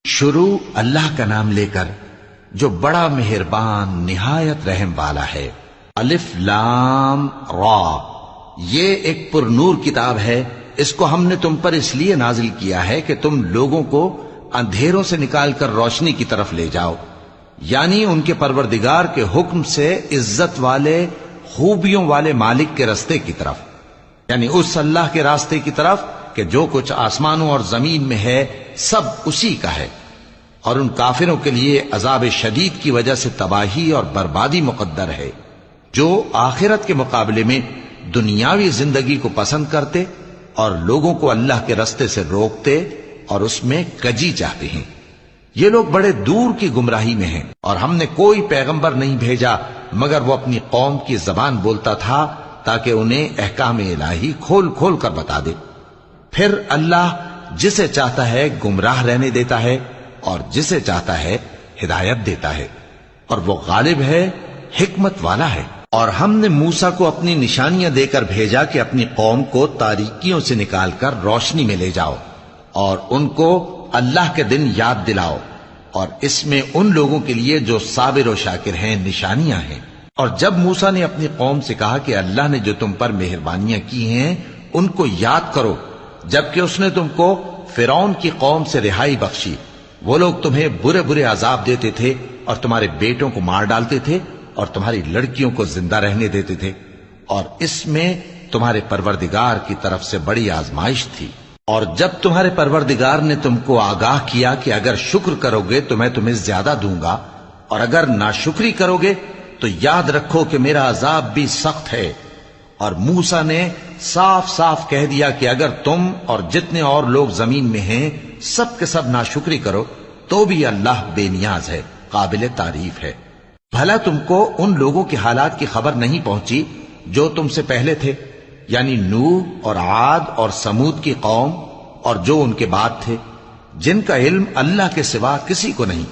شروع اللہ کا نام لے کر جو بڑا مہربان نہایت رحم والا ہے۔ الف لام را، یہ ایک پر نور کتاب ہے، اس کو ہم نے تم پر اس لیے نازل کیا ہے کہ تم لوگوں کو اندھیروں سے نکال کر روشنی کی طرف لے جاؤ، یعنی ان کے پروردگار کے حکم سے عزت والے خوبیوں والے مالک کے راستے کی طرف، یعنی اس اللہ کے راستے کی طرف کہ جو کچھ آسمانوں اور زمین میں ہے سب اسی کا ہے۔ اور ان کافروں کے لیے عذاب شدید کی وجہ سے تباہی اور بربادی مقدر ہے، جو آخرت کے مقابلے میں دنیاوی زندگی کو پسند کرتے اور لوگوں کو اللہ کے راستے سے روکتے اور اس میں کجی چاہتے ہیں۔ یہ لوگ بڑے دور کی گمراہی میں ہیں، اور ہم نے کوئی پیغمبر نہیں بھیجا مگر وہ اپنی قوم کی زبان بولتا تھا تاکہ انہیں احکام الہی کھول کھول کر بتا دے۔ پھر اللہ جسے چاہتا ہے گمراہ رہنے دیتا ہے اور جسے چاہتا ہے ہدایت دیتا ہے، اور وہ غالب ہے، حکمت والا ہے۔ اور ہم نے موسیٰ کو اپنی نشانیاں دے کر بھیجا کہ اپنی قوم کو تاریکیوں سے نکال کر روشنی میں لے جاؤ اور ان کو اللہ کے دن یاد دلاؤ، اور اس میں ان لوگوں کے لیے جو صابر و شاکر ہیں نشانیاں ہیں۔ اور جب موسیٰ نے اپنی قوم سے کہا کہ اللہ نے جو تم پر مہربانیاں کی ہیں ان کو یاد کرو، جبکہ اس نے تم کو فرعون کی قوم سے رہائی بخشی، وہ لوگ تمہیں برے برے عذاب دیتے تھے اور تمہارے بیٹوں کو مار ڈالتے تھے اور تمہاری لڑکیوں کو زندہ رہنے دیتے تھے، اور اس میں تمہارے پروردگار کی طرف سے بڑی آزمائش تھی۔ اور جب تمہارے پروردگار نے تم کو آگاہ کیا کہ اگر شکر کرو گے تو میں تمہیں زیادہ دوں گا، اور اگر ناشکری کرو گے تو یاد رکھو کہ میرا عذاب بھی سخت ہے۔ اور موسیٰ نے صاف صاف کہہ دیا کہ اگر تم اور جتنے اور لوگ زمین میں ہیں سب کے سب ناشکری کرو تو بھی اللہ بے نیاز ہے، قابل تعریف ہے۔ بھلا تم کو ان لوگوں کے حالات کی خبر نہیں پہنچی جو تم سے پہلے تھے، یعنی نوح اور عاد اور سمود کی قوم اور جو ان کے بعد تھے، جن کا علم اللہ کے سوا کسی کو نہیں۔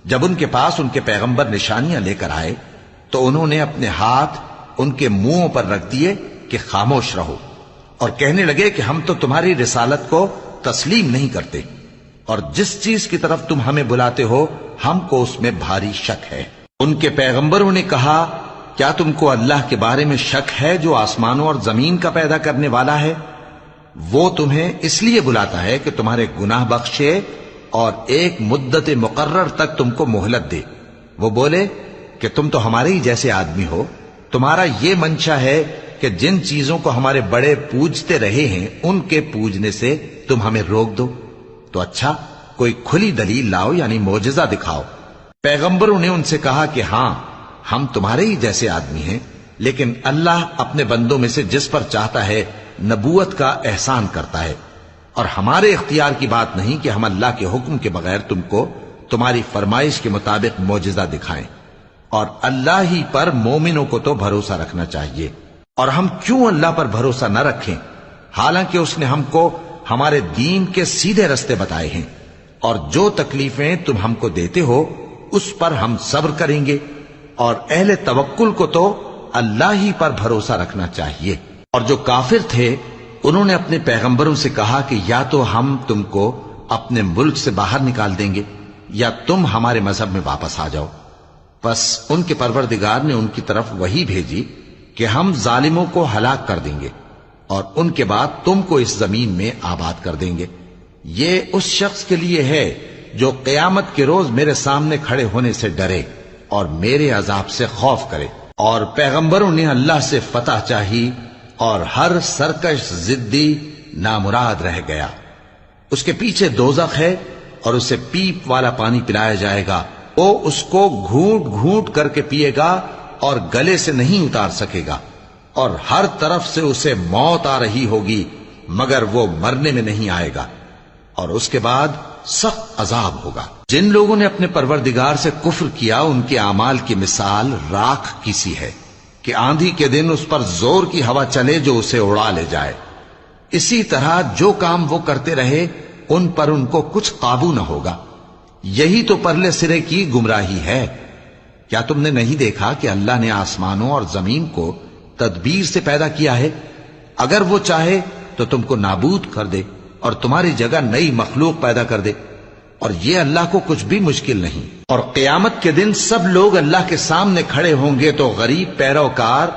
جب ان کے پاس ان کے پیغمبر نشانیاں لے کر آئے تو انہوں نے اپنے ہاتھ ان کے منہوں پر رکھ دیے کہ خاموش رہو، اور کہنے لگے کہ ہم تو تمہاری رسالت کو تسلیم نہیں کرتے، اور جس چیز کی طرف تم ہمیں بلاتے ہو ہم کو اس میں بھاری شک ہے۔ ان کے پیغمبروں نے کہا، کیا تم کو اللہ کے بارے میں شک ہے جو آسمانوں اور زمین کا پیدا کرنے والا ہے؟ وہ تمہیں اس لیے بلاتا ہے کہ تمہارے گناہ بخشے اور ایک مدت مقرر تک تم کو مہلت دے۔ وہ بولے کہ تم تو ہمارے ہی جیسے آدمی ہو، تمہارا یہ منشا ہے کہ جن چیزوں کو ہمارے بڑے پوجتے رہے ہیں ان کے پوجنے سے تم ہمیں روک دو، تو اچھا کوئی کھلی دلیل لاؤ، یعنی معجزہ دکھاؤ۔ پیغمبروں نے ان سے کہا کہ ہاں ہم تمہارے ہی جیسے آدمی ہیں، لیکن اللہ اپنے بندوں میں سے جس پر چاہتا ہے نبوت کا احسان کرتا ہے، اور ہمارے اختیار کی بات نہیں کہ ہم اللہ کے حکم کے بغیر تم کو تمہاری فرمائش کے مطابق معجزہ دکھائیں، اور اللہ ہی پر مومنوں کو تو بھروسہ رکھنا چاہیے۔ اور ہم کیوں اللہ پر بھروسہ نہ رکھیں حالانکہ اس نے ہم کو ہمارے دین کے سیدھے رستے بتائے ہیں، اور جو تکلیفیں تم ہم کو دیتے ہو اس پر ہم صبر کریں گے، اور اہل توکل کو تو اللہ ہی پر بھروسہ رکھنا چاہیے۔ اور جو کافر تھے انہوں نے اپنے پیغمبروں سے کہا کہ یا تو ہم تم کو اپنے ملک سے باہر نکال دیں گے یا تم ہمارے مذہب میں واپس آ جاؤ۔ بس ان کے پروردگار نے ان کی طرف وحی بھیجی کہ ہم ظالموں کو ہلاک کر دیں گے اور ان کے بعد تم کو اس زمین میں آباد کر دیں گے۔ یہ اس شخص کے لیے ہے جو قیامت کے روز میرے سامنے کھڑے ہونے سے ڈرے اور میرے عذاب سے خوف کرے۔ اور پیغمبروں نے اللہ سے فتح چاہی اور ہر سرکش ضدی نامراد رہ گیا۔ اس کے پیچھے دوزخ ہے اور اسے پیپ والا پانی پلایا جائے گا، وہ اس کو گھونٹ گھونٹ کر کے پیے گا اور گلے سے نہیں اتار سکے گا، اور ہر طرف سے اسے موت آ رہی ہوگی مگر وہ مرنے میں نہیں آئے گا، اور اس کے بعد سخت عذاب ہوگا۔ جن لوگوں نے اپنے پروردگار سے کفر کیا ان کے اعمال کی مثال راکھ کی سی ہے کہ آندھی کے دن اس پر زور کی ہوا چلے جو اسے اڑا لے جائے۔ اسی طرح جو کام وہ کرتے رہے ان پر ان کو کچھ قابو نہ ہوگا۔ یہی تو پرلے سرے کی گمراہی ہے۔ کیا تم نے نہیں دیکھا کہ اللہ نے آسمانوں اور زمین کو تدبیر سے پیدا کیا ہے؟ اگر وہ چاہے تو تم کو نابود کر دے اور تمہاری جگہ نئی مخلوق پیدا کر دے۔ اور یہ اللہ کو کچھ بھی مشکل نہیں۔ اور قیامت کے دن سب لوگ اللہ کے سامنے کھڑے ہوں گے تو غریب پیروکار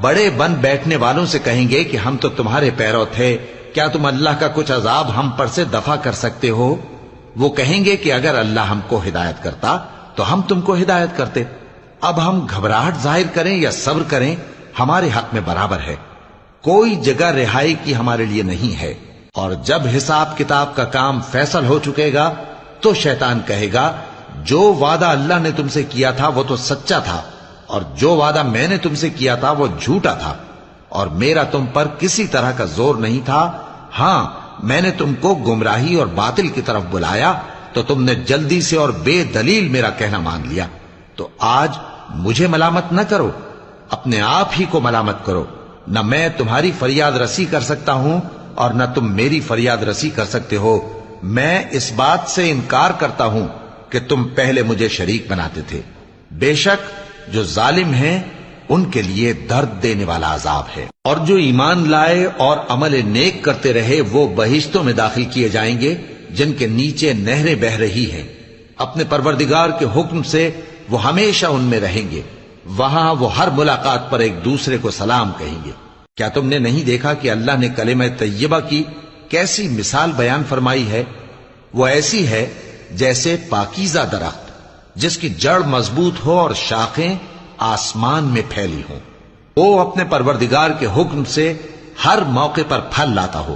بڑے بن بیٹھنے والوں سے کہیں گے کہ ہم تو تمہارے پیرو تھے، کیا تم اللہ کا کچھ عذاب ہم پر سے دفع کر سکتے ہو؟ وہ کہیں گے کہ اگر اللہ ہم کو ہدایت کرتا تو ہم تم کو ہدایت کرتے۔ اب ہم گھبراہٹ ظاہر کریں یا صبر کریں ہمارے حق میں برابر ہے، کوئی جگہ رہائی کی ہمارے لیے نہیں ہے۔ اور جب حساب کتاب کا کام فیصل ہو چکے گا تو شیطان کہے گا جو وعدہ اللہ نے تم سے کیا تھا وہ تو سچا تھا، اور جو وعدہ میں نے تم سے کیا تھا وہ جھوٹا تھا، اور میرا تم پر کسی طرح کا زور نہیں تھا۔ ہاں، میں نے تم کو گمراہی اور باطل کی طرف بلایا تو تم نے جلدی سے اور بے دلیل میرا کہنا مان لیا۔ تو آج مجھے ملامت نہ کرو، اپنے آپ ہی کو ملامت کرو۔ نہ میں تمہاری فریاد رسی کر سکتا ہوں اور نہ تم میری فریاد رسی کر سکتے ہو۔ میں اس بات سے انکار کرتا ہوں کہ تم پہلے مجھے شریک بناتے تھے۔ بے شک جو ظالم ہیں ان کے لیے درد دینے والا عذاب ہے۔ اور جو ایمان لائے اور عمل نیک کرتے رہے وہ بہشتوں میں داخل کیے جائیں گے جن کے نیچے نہریں بہ رہی ہیں۔ اپنے پروردگار کے حکم سے وہ ہمیشہ ان میں رہیں گے، وہاں وہ ہر ملاقات پر ایک دوسرے کو سلام کہیں گے۔ کیا تم نے نہیں دیکھا کہ اللہ نے کلمہ طیبہ کی کیسی مثال بیان فرمائی ہے؟ وہ ایسی ہے جیسے پاکیزہ درخت جس کی جڑ مضبوط ہو اور شاخیں آسمان میں پھیلی ہوں۔ وہ اپنے پروردگار کے حکم سے ہر موقع پر پھل لاتا ہو،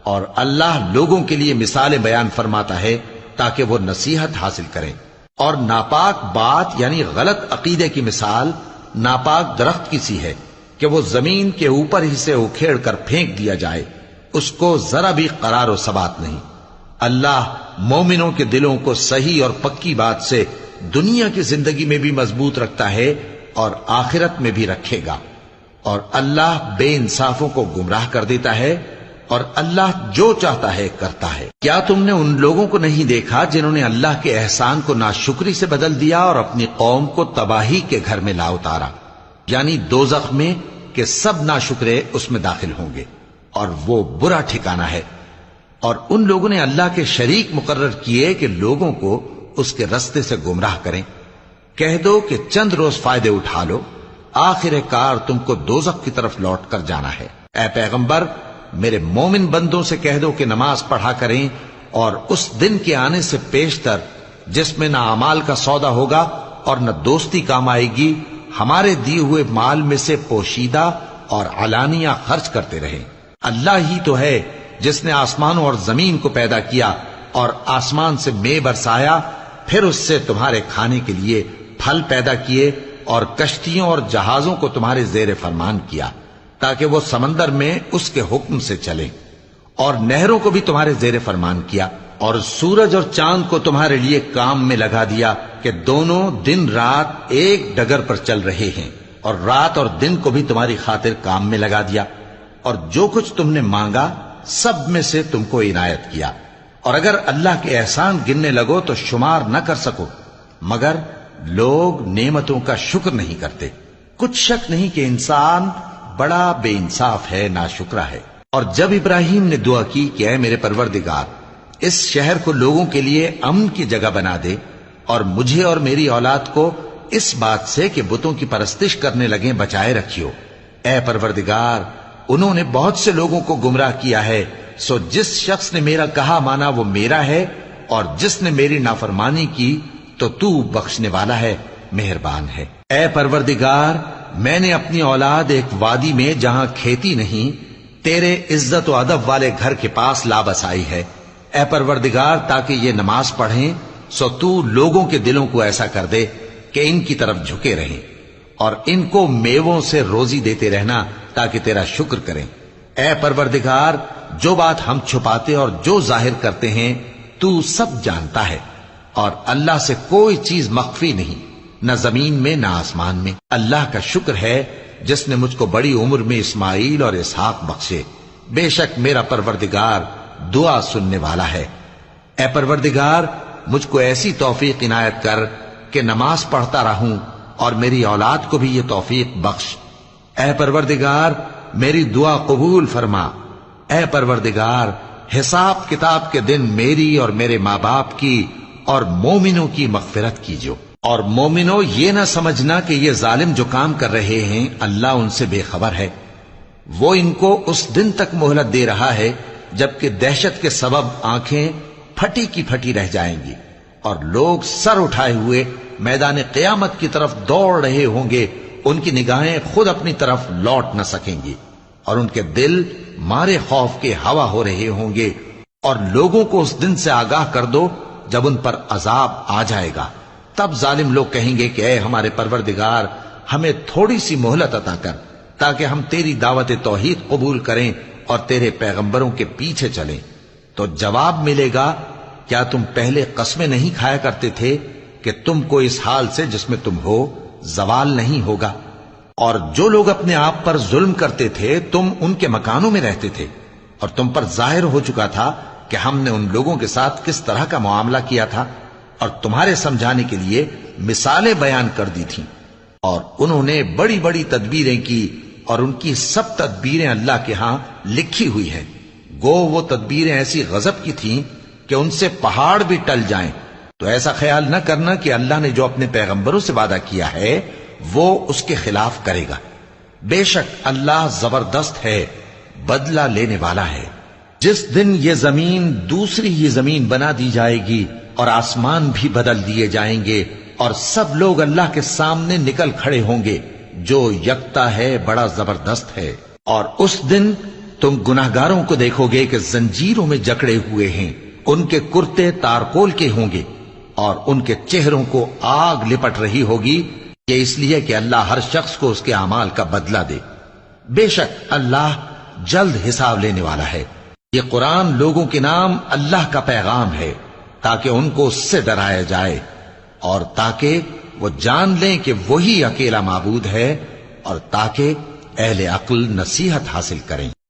اور اللہ لوگوں کے لیے مثالیں بیان فرماتا ہے تاکہ وہ نصیحت حاصل کریں۔ اور ناپاک بات یعنی غلط عقیدے کی مثال ناپاک درخت کی سی ہے کہ وہ زمین کے اوپر ہی سے اکھیڑ کر پھینک دیا جائے، اس کو ذرا بھی قرار و ثبات نہیں۔ اللہ مومنوں کے دلوں کو صحیح اور پکی بات سے دنیا کی زندگی میں بھی مضبوط رکھتا ہے اور آخرت میں بھی رکھے گا، اور اللہ بے انصافوں کو گمراہ کر دیتا ہے، اور اللہ جو چاہتا ہے کرتا ہے۔ کیا تم نے ان لوگوں کو نہیں دیکھا جنہوں نے اللہ کے احسان کو ناشکری سے بدل دیا اور اپنی قوم کو تباہی کے گھر میں لا اتارا، یعنی دوزخ میں، کہ سب ناشکرے اس میں داخل ہوں گے اور وہ برا ٹھکانہ ہے۔ اور ان لوگوں نے اللہ کے شریک مقرر کیے کہ لوگوں کو اس کے رستے سے گمراہ کریں۔ کہہ دو کہ چند روز فائدے اٹھا لو، آخر کار تم کو دوزخ کی طرف لوٹ کر جانا ہے۔ اے پیغمبر، میرے مومن بندوں سے کہہ دو کہ نماز پڑھا کریں، اور اس دن کے آنے سے پیشتر جس میں نہ اعمال کا سودا ہوگا اور نہ دوستی کام آئے گی، ہمارے دیے ہوئے مال میں سے پوشیدہ اور علانیہ خرچ کرتے رہیں۔ اللہ ہی تو ہے جس نے آسمانوں اور زمین کو پیدا کیا اور آسمان سے مے برسایا، پھر اس سے تمہارے کھانے کے لیے پھل پیدا کیے اور کشتیوں اور جہازوں کو تمہارے زیر فرمان کیا تاکہ وہ سمندر میں اس کے حکم سے چلیں، اور نہروں کو بھی تمہارے زیر فرمان کیا، اور سورج اور چاند کو تمہارے لیے کام میں لگا دیا کہ دونوں دن رات ایک ڈگر پر چل رہے ہیں، اور رات اور دن کو بھی تمہاری خاطر کام میں لگا دیا، اور جو کچھ تم نے مانگا سب میں سے تم کو عنایت کیا۔ اور اگر اللہ کے احسان گننے لگو تو شمار نہ کر سکو، مگر لوگ نعمتوں کا شکر نہیں کرتے۔ کچھ شک نہیں کہ انسان بڑا بے انصاف ہے، ناشکرا ہے۔ اور جب ابراہیم نے دعا کی کہ اے میرے پروردگار، اس شہر کو لوگوں کے لیے امن کی جگہ بنا دے، اور مجھے اور میری اولاد کو اس بات سے کہ بتوں کی پرستش کرنے لگیں بچائے رکھیو۔ اے پروردگار، انہوں نے بہت سے لوگوں کو گمراہ کیا ہے، سو جس شخص نے میرا کہا مانا وہ میرا ہے، اور جس نے میری نافرمانی کی تو بخشنے والا ہے، مہربان ہے۔ اے پروردگار، میں نے اپنی اولاد ایک وادی میں جہاں کھیتی نہیں، تیرے عزت و ادب والے گھر کے پاس لا بسائی ہے۔ اے پروردگار، تاکہ یہ نماز پڑھیں، سو تو لوگوں کے دلوں کو ایسا کر دے کہ ان کی طرف جھکے رہیں، اور ان کو میووں سے روزی دیتے رہنا تاکہ تیرا شکر کریں۔ اے پروردگار، جو بات ہم چھپاتے اور جو ظاہر کرتے ہیں تو سب جانتا ہے، اور اللہ سے کوئی چیز مخفی نہیں، نہ زمین میں نہ آسمان میں۔ اللہ کا شکر ہے جس نے مجھ کو بڑی عمر میں اسماعیل اور اسحاق بخشے، بے شک میرا پروردگار دعا سننے والا ہے۔ اے پروردگار، مجھ کو ایسی توفیق عنایت کر کہ نماز پڑھتا رہوں، اور میری اولاد کو بھی یہ توفیق بخش۔ اے پروردگار، میری دعا قبول فرما۔ اے پروردگار، حساب کتاب کے دن میری اور میرے ماں باپ کی اور مومنوں کی مغفرت کیجو۔ اور مومنوں یہ نہ سمجھنا کہ یہ ظالم جو کام کر رہے ہیں اللہ ان سے بے خبر ہے، وہ ان کو اس دن تک مہلت دے رہا ہے جبکہ دہشت کے سبب آنکھیں پھٹی کی پھٹی رہ جائیں گی اور لوگ سر اٹھائے ہوئے میدان قیامت کی طرف دوڑ رہے ہوں گے، ان کی نگاہیں خود اپنی طرف لوٹ نہ سکیں گی اور ان کے دل مارے خوف کے ہوا ہو رہے ہوں گے۔ اور لوگوں کو اس دن سے آگاہ کر دو جب ان پر عذاب آ جائے گا، تب ظالم لوگ کہیں گے کہ اے ہمارے پروردگار، ہمیں تھوڑی سی مہلت عطا کر تاکہ ہم تیری دعوت توحید قبول کریں اور تیرے پیغمبروں کے پیچھے چلیں۔ تو جواب ملے گا، کیا تم پہلے قسمیں نہیں کھایا کرتے تھے کہ تم کو اس حال سے جس میں تم ہو زوال نہیں ہوگا؟ اور جو لوگ اپنے آپ پر ظلم کرتے تھے تم ان کے مکانوں میں رہتے تھے، اور تم پر ظاہر ہو چکا تھا کہ ہم نے ان لوگوں کے ساتھ کس طرح کا معاملہ کیا تھا، اور تمہارے سمجھانے کے لیے مثالیں بیان کر دی تھیں۔ اور انہوں نے بڑی بڑی تدبیریں کی اور ان کی سب تدبیریں اللہ کے ہاں لکھی ہوئی ہیں۔ گو وہ تدبیریں ایسی غضب کی تھیں کہ ان سے پہاڑ بھی ٹل جائیں۔ تو ایسا خیال نہ کرنا کہ اللہ نے جو اپنے پیغمبروں سے وعدہ کیا ہے وہ اس کے خلاف کرے گا۔ بے شک اللہ زبردست ہے، بدلہ لینے والا ہے۔ جس دن یہ زمین دوسری ہی زمین بنا دی جائے گی اور آسمان بھی بدل دیے جائیں گے اور سب لوگ اللہ کے سامنے نکل کھڑے ہوں گے، جو یکتا ہے بڑا زبردست ہے۔ اور اس دن تم گناہگاروں کو دیکھو گے کہ زنجیروں میں جکڑے ہوئے ہیں، ان کے کرتے تارکول کے ہوں گے اور ان کے چہروں کو آگ لپٹ رہی ہوگی، یہ اس لیے کہ اللہ ہر شخص کو اس کے اعمال کا بدلہ دے۔ بے شک اللہ جلد حساب لینے والا ہے۔ یہ قرآن لوگوں کے نام اللہ کا پیغام ہے تاکہ ان کو اس سے ڈرایا جائے اور تاکہ وہ جان لیں کہ وہی اکیلا معبود ہے، اور تاکہ اہل عقل نصیحت حاصل کریں۔